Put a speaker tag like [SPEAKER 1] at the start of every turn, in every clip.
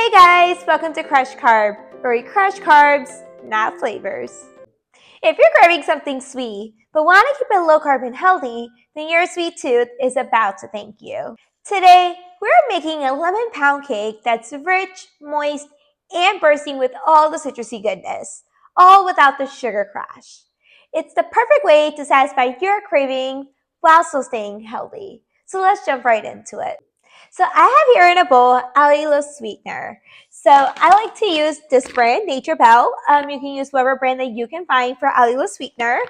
[SPEAKER 1] Hey guys, welcome to CrushCarb, where we crush carbs, not flavors. If you're craving something sweet, but want to keep it low carb and healthy, then your sweet tooth is about to thank you. Today, we're making a lemon pound cake that's rich, moist, and bursting with all the citrusy goodness, all without the sugar crash. It's the perfect way to satisfy your craving while still staying healthy. So let's jump right into it. So I have here in a bowl allulose sweetener. So I like to use this brand, Nature Bell. You can use whatever brand that you can find for allulose sweetener.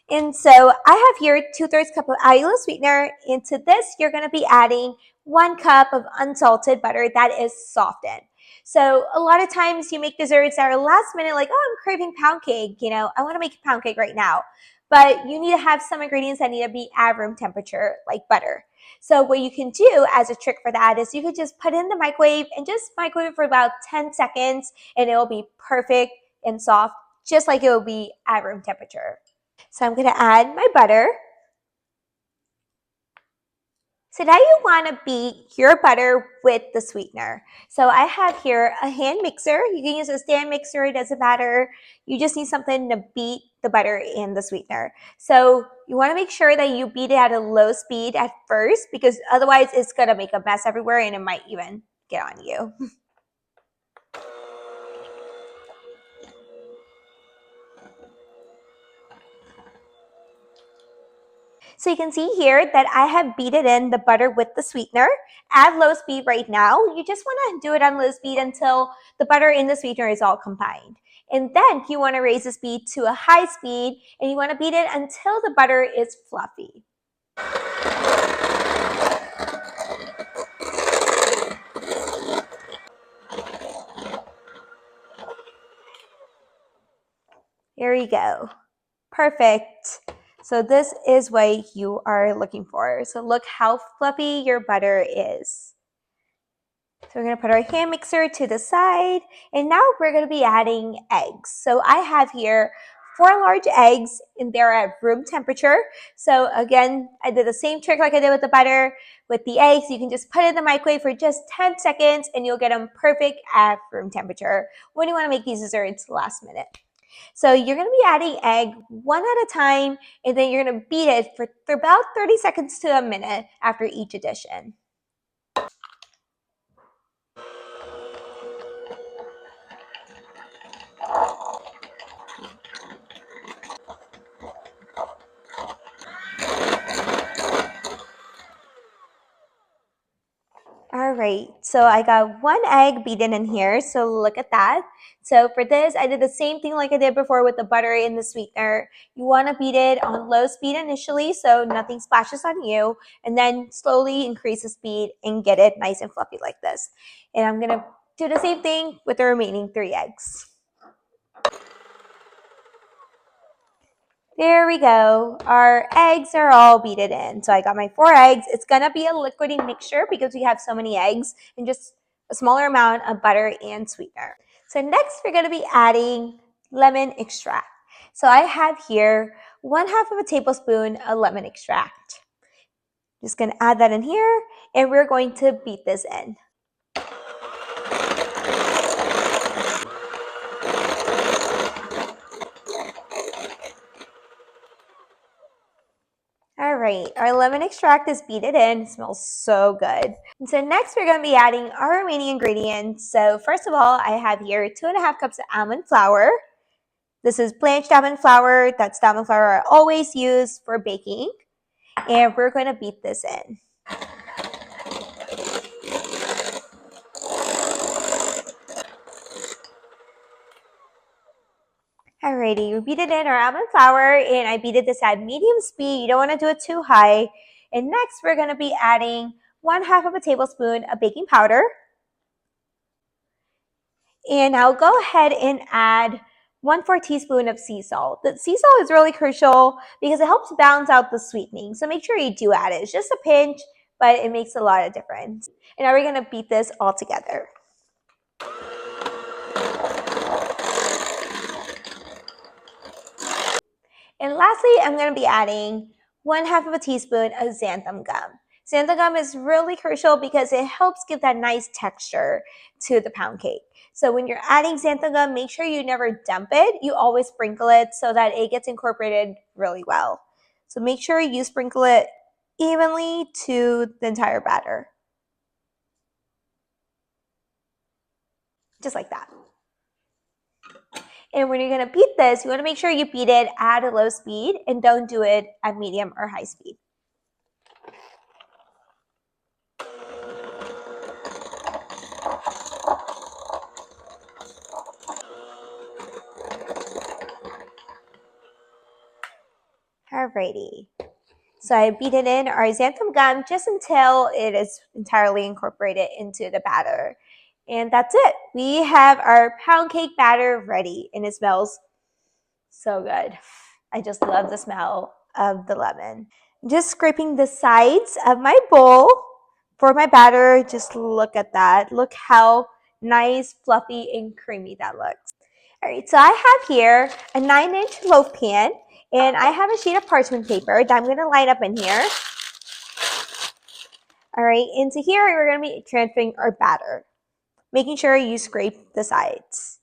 [SPEAKER 1] And so I have here 2/3 cup of allulose sweetener. Into this, you're going to be adding 1 cup of unsalted butter that is softened. So a lot of times you make desserts that are last minute, like, oh, I'm craving pound cake. I want to make a pound cake right now. But you need to have some ingredients that need to be at room temperature, like butter. So what you can do as a trick for that is you could just put it in the microwave and just microwave it for about 10 seconds and it will be perfect and soft, just like it will be at room temperature. So I'm going to add my butter. So now you want to beat your butter with the sweetener. So I have here a hand mixer. You can use a stand mixer, it doesn't matter. You just need something to beat the butter and the sweetener. So you want to make sure that you beat it at a low speed at first, because otherwise it's going to make a mess everywhere and it might even get on you. So you can see here that I have beaten in the butter with the sweetener at low speed right now. You just want to do it on low speed until the butter and the sweetener is all combined. And then you want to raise the speed to a high speed and you want to beat it until the butter is fluffy. There you go. Perfect. So this is what you are looking for. So look how fluffy your butter is. So we're going to put our hand mixer to the side, and now we're going to be adding eggs. So I have here 4 large eggs, and they're at room temperature. So again, I did the same trick like I did with the butter. With the eggs, you can just put it in the microwave for just 10 seconds, and you'll get them perfect at room temperature when you want to make these desserts last minute. So you're going to be adding egg one at a time, and then you're going to beat it for about 30 seconds to a minute after each addition. All right, so I got 1 egg beaten in here, so look at that. So for this, I did the same thing like I did before with the butter and the sweetener. You want to beat it on low speed initially so nothing splashes on you, and then slowly increase the speed and get it nice and fluffy like this. And I'm going to do the same thing with the remaining 3 eggs. There we go. Our eggs are all beaten in. So I got my 4 eggs. It's going to be a liquidy mixture because we have so many eggs and just a smaller amount of butter and sweetener. So next we're going to be adding lemon extract. So I have here 1/2 of a tablespoon of lemon extract. Just going to add that in here and we're going to beat this in. All right, our lemon extract is beaten in. It smells so good. And so next we're going to be adding our remaining ingredients. So first of all, I have here 2.5 cups of almond flour. This is blanched almond flour. That's the almond flour I always use for baking. And we're going to beat this in. Alrighty, we beat it in our almond flour, and I beat this at medium speed. You don't want to do it too high. And next, we're going to be adding 1/2 of a tablespoon of baking powder. And I'll go ahead and add 1/4 teaspoon of sea salt. The sea salt is really crucial because it helps balance out the sweetening. So make sure you do add it. It's just a pinch, but it makes a lot of difference. And now we're going to beat this all together. And lastly, I'm going to be adding 1/2 of a teaspoon of xanthan gum. Xanthan gum is really crucial because it helps give that nice texture to the pound cake. So when you're adding xanthan gum, make sure you never dump it. You always sprinkle it so that it gets incorporated really well. So make sure you sprinkle it evenly to the entire batter. Just like that. And when you're going to beat this, you want to make sure you beat it at a low speed and don't do it at medium or high speed. Alrighty. So I beat it in our xanthan gum just until it is entirely incorporated into the batter. And that's it. We have our pound cake batter ready, and it smells so good. I just love the smell of the lemon. Just scraping the sides of my bowl for my batter. Just look at that. Look how nice, fluffy, and creamy that looks. All right, so I have here a 9-inch loaf pan, and I have a sheet of parchment paper that I'm going to line up in here. All right, into here we're going to be transferring our batter, making sure you scrape the sides.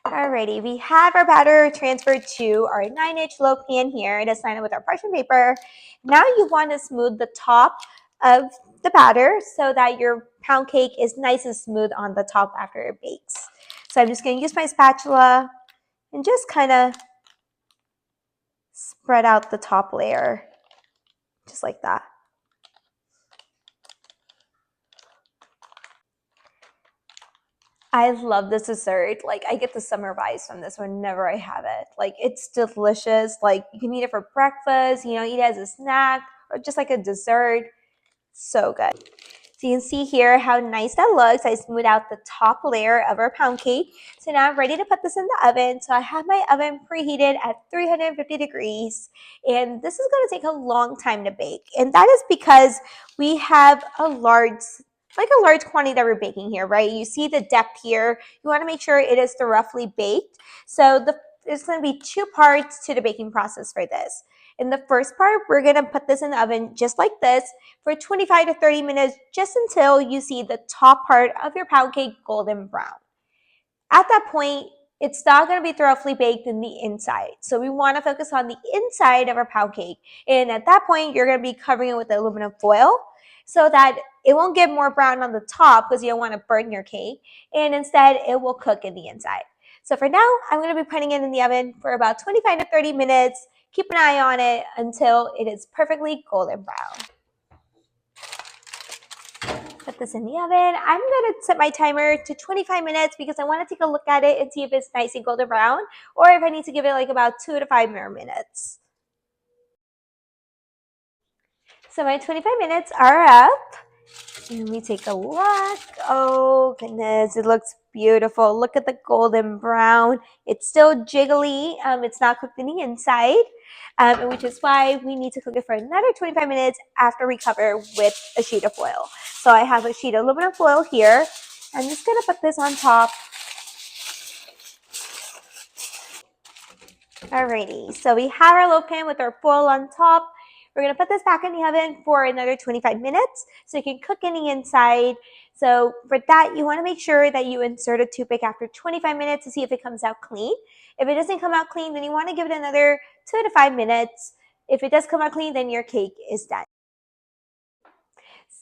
[SPEAKER 1] Alrighty, we have our batter transferred to our 9-inch loaf pan here. It is lined up with our parchment paper. Now you want to smooth the top of the batter so that your pound cake is nice and smooth on the top after it bakes. So I'm just going to use my spatula and just kind of spread out the top layer, just like that. I love this dessert. Like, I get the summer vibes from this whenever I have it. Like, it's delicious. Like, you can eat it for breakfast, you know, eat it as a snack or just like a dessert. So good. So you can see here how nice that looks. I smoothed out the top layer of our pound cake. So now I'm ready to put this in the oven. So I have my oven preheated at 350 degrees. And this is going to take a long time to bake. And that is because we have a large quantity that we're baking here, right? You see the depth here. You want to make sure it is thoroughly baked. So there's going to be 2 parts to the baking process for this. In the first part, we're going to put this in the oven just like this for 25 to 30 minutes, just until you see the top part of your pound cake golden brown. At that point, it's not going to be thoroughly baked in the inside. So we want to focus on the inside of our pound cake. And at that point, you're going to be covering it with aluminum foil so that it won't get more brown on the top because you don't want to burn your cake. And instead, it will cook in the inside. So for now, I'm going to be putting it in the oven for about 25 to 30 minutes. Keep an eye on it until it is perfectly golden brown. Put this in the oven. I'm going to set my timer to 25 minutes because I want to take a look at it and see if it's nice and golden brown, or if I need to give it like about 2 to 5 more minutes. So my 25 minutes are up. Let me take a look. Oh goodness, it looks beautiful. Look at the golden brown. It's still jiggly. It's not cooked in the inside, which is why we need to cook it for another 25 minutes after we cover with a sheet of foil. So I have a sheet of aluminum foil here. I'm just going to put this on top. Alrighty, so we have our loaf pan with our foil on top. We're going to put this back in the oven for another 25 minutes so it can cook in the inside. So for that, you want to make sure that you insert a toothpick after 25 minutes to see if it comes out clean. If it doesn't come out clean, then you want to give it another 2 to 5 minutes. If it does come out clean, then your cake is done.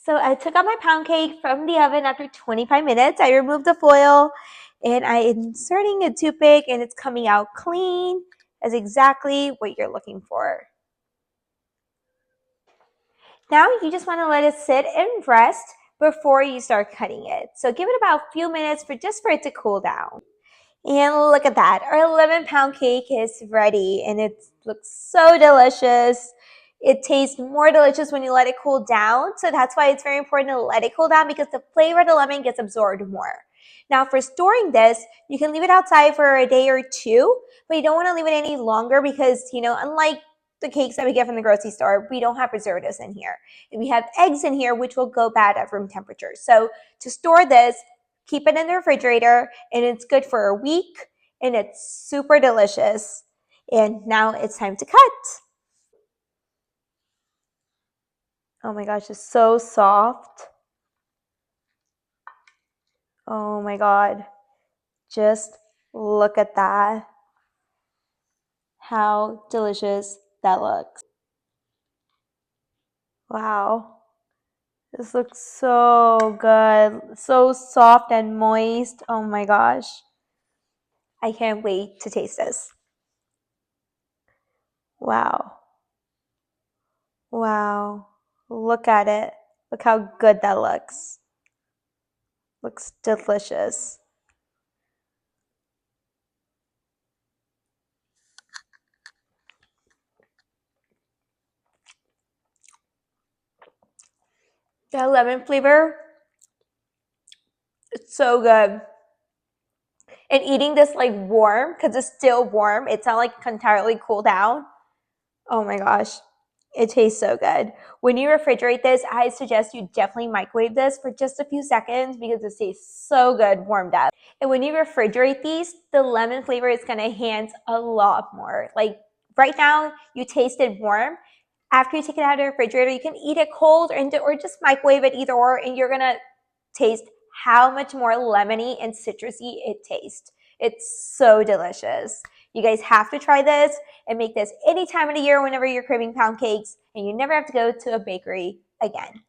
[SPEAKER 1] So I took out my pound cake from the oven after 25 minutes. I removed the foil and I'm inserting a toothpick, and it's coming out clean. That's exactly what you're looking for. Now you just want to let it sit and rest before you start cutting it. So give it about a few minutes for it to cool down. And look at that. Our lemon pound cake is ready, and it looks so delicious. It tastes more delicious when you let it cool down. So that's why it's very important to let it cool down, because the flavor of the lemon gets absorbed more. Now for storing this, you can leave it outside for a day or 2, but you don't want to leave it any longer because, unlike the cakes that we get from the grocery store, we don't have preservatives in here. And we have eggs in here, which will go bad at room temperature. So to store this, keep it in the refrigerator, and it's good for a week, and it's super delicious. And now it's time to cut. Oh my gosh, it's so soft. Oh my God. Just look at that. How delicious that looks. Wow. This looks so good. So soft and moist. Oh my gosh. I can't wait to taste this. Wow. Wow. Look at it. Look how good that looks. Looks delicious. That lemon flavor, it's so good. And eating this like warm, because it's still warm, it's not like entirely cooled down. Oh my gosh, it tastes so good. When you refrigerate this, I suggest you definitely microwave this for just a few seconds because it tastes so good warmed up. And when you refrigerate these, the lemon flavor is going to enhance a lot more. Like right now, you taste it warm. After you take it out of the refrigerator, you can eat it cold or just microwave it either or, and you're going to taste how much more lemony and citrusy it tastes. It's so delicious. You guys have to try this and make this any time of the year whenever you're craving pound cakes, and you never have to go to a bakery again.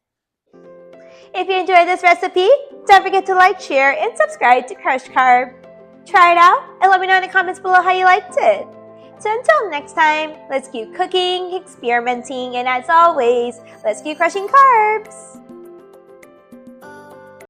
[SPEAKER 1] If you enjoyed this recipe, don't forget to like, share, and subscribe to CrushCarb. Try it out and let me know in the comments below how you liked it. So until next time, let's keep cooking, experimenting, and as always, let's keep crushing carbs.